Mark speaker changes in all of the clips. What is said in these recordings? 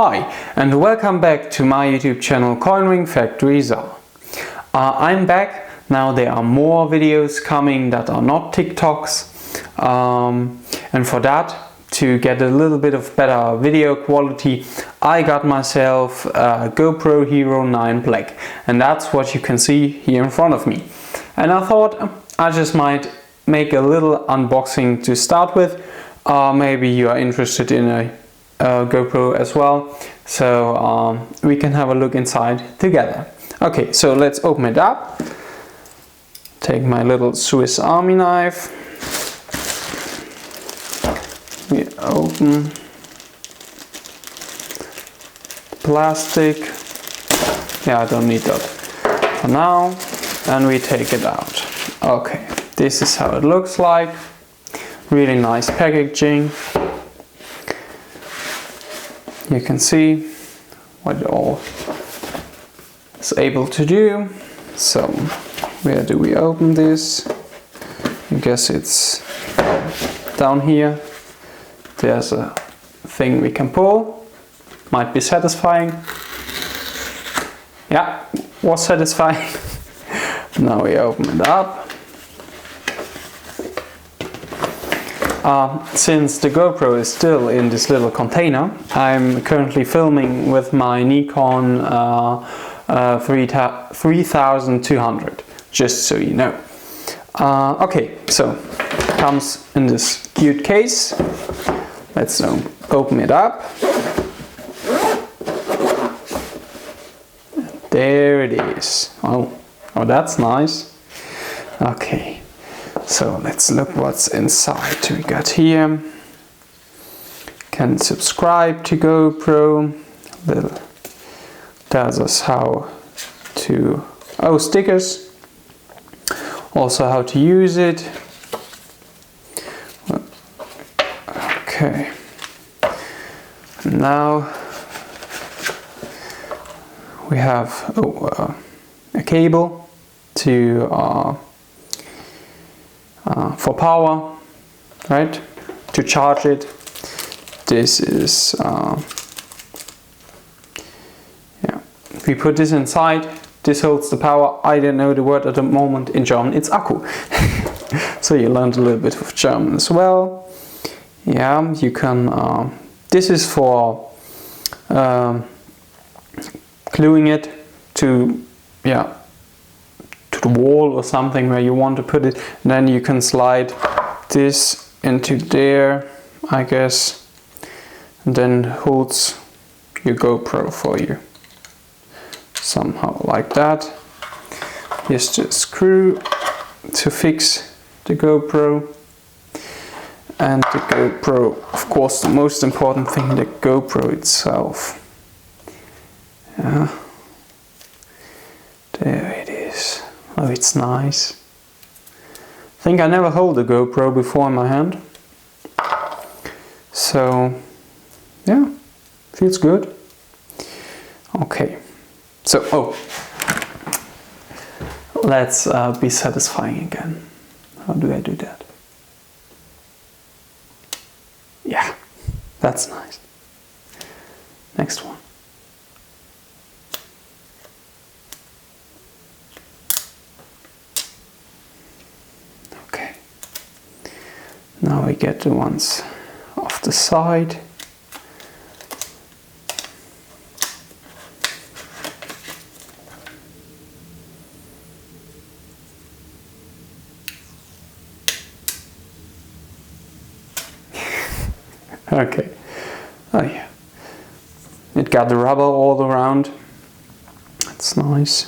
Speaker 1: Hi and welcome back to my YouTube channel Coin Factories are. I'm back. Now there are more videos coming that are not TikToks, and for that, to get a little bit of better video quality, I got myself a GoPro Hero 9 Black, and that's what you can see here in front of me. And I thought I just might make a little unboxing to start with. Maybe you are interested in a GoPro as well, so we can have a look inside together. Okay, so let's open it up. Take my little Swiss Army knife. We open the plastic. Yeah, I don't need that for now. And we take it out. Okay, this is how it looks like. Really nice packaging. You can see what it all is able to do. So, where do we open this? I guess it's down here. There's a thing we can pull. Might be satisfying. Yeah, was satisfying. Now we open it up. Since the GoPro is still in this little container, I'm currently filming with my Nikon 3200, just so you know. Okay, so it comes in this cute case. Let's open it up. There it is. Oh, that's nice. Okay. So let's look what's inside. We got here. Can subscribe to GoPro. Tells us how to. Oh, stickers. Also how to use it. Okay. Now we have a cable to. For power, right? To charge it. This is yeah. We put this inside. This holds the power. I don't know the word at the moment in German. It's Akku. So you learned a little bit of German as well. Yeah, you can. This is for gluing it to the wall or something where you want to put it, and then you can slide this into there, I guess, and then holds your GoPro for you somehow like that. Here's the screw to fix the GoPro, and the GoPro, of course, the most important thing, the GoPro itself. Yeah, there it is. Oh, it's nice. I think I never held a GoPro before in my hand. So, yeah, feels good. Okay, so, let's be satisfying again. How do I do that? Yeah, that's nice. Next one. Now we get the ones off the side. Okay. Oh yeah. It got the rubber all around. That's nice.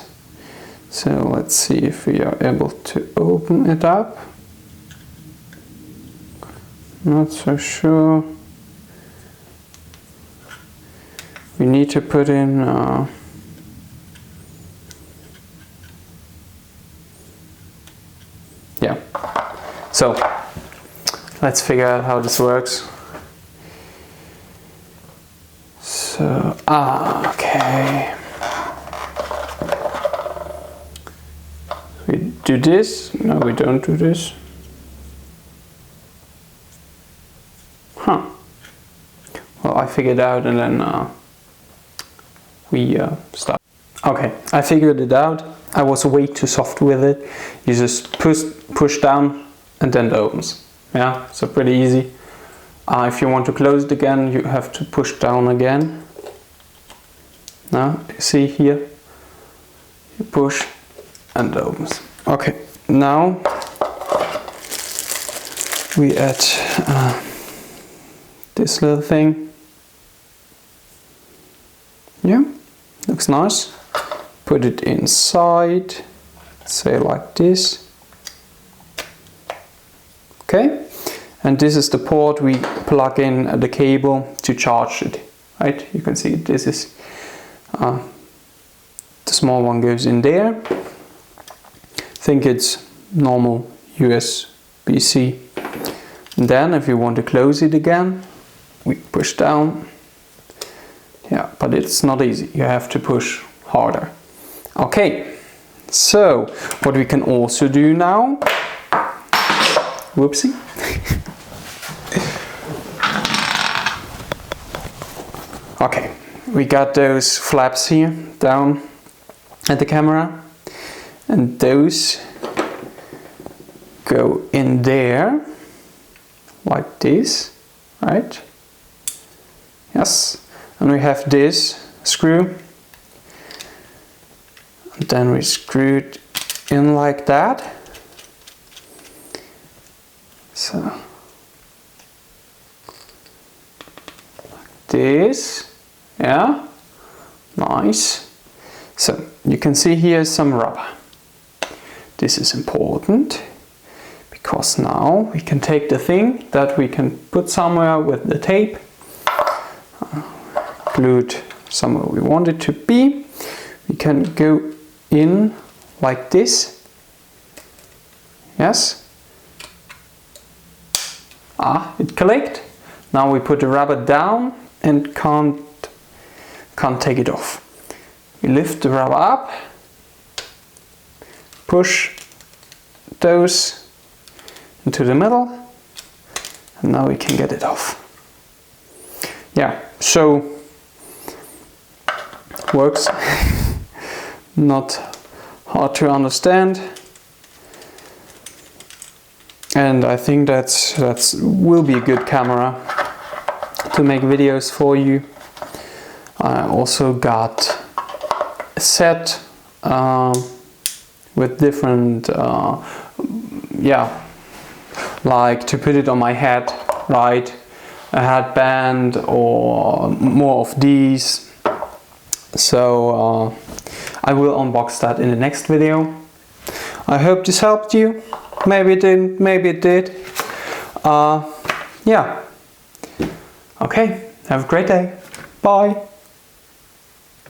Speaker 1: So let's see if we are able to open it up. Not so sure. We need to put in yeah. So let's figure out how this works. So okay. We do this. No, we don't do this. Huh. Well, I figured out, and then we start. Okay, I figured it out. I was way too soft with it. You just push down and then it opens. Yeah, so pretty easy. If you want to close it again, you have to push down again. Now, you see here, you push and it opens. Okay, now we add this little thing. Yeah, looks nice. Put it inside, say like this. Okay, and this is the port we plug in the cable to charge it. Right, you can see this is the small one goes in there. I think it's normal USB-C. And then if you want to close it again, we push down. Yeah, but it's not easy. You have to push harder. Okay, so what we can also do now, whoopsie. Okay, we got those flaps here down at the camera, and those go in there like this, right? Yes, and we have this screw, and then we screw it in like that. So like this, yeah, nice. So you can see here some rubber. This is important because now we can take the thing that we can put somewhere with the tape, glue it somewhere we want it to be. We can go in like this. Yes. It clicked. Now we put the rubber down and can't take it off. We lift the rubber up, push those into the middle, and now we can get it off. Yeah, so works. Not hard to understand, and I think that's will be a good camera to make videos for you. I also got a set with different like to put it on my head, right? A headband or more of these. So I will unbox that in the next video. I hope this helped you. Maybe it didn't, maybe it did. Yeah. Okay, have a great day. Bye.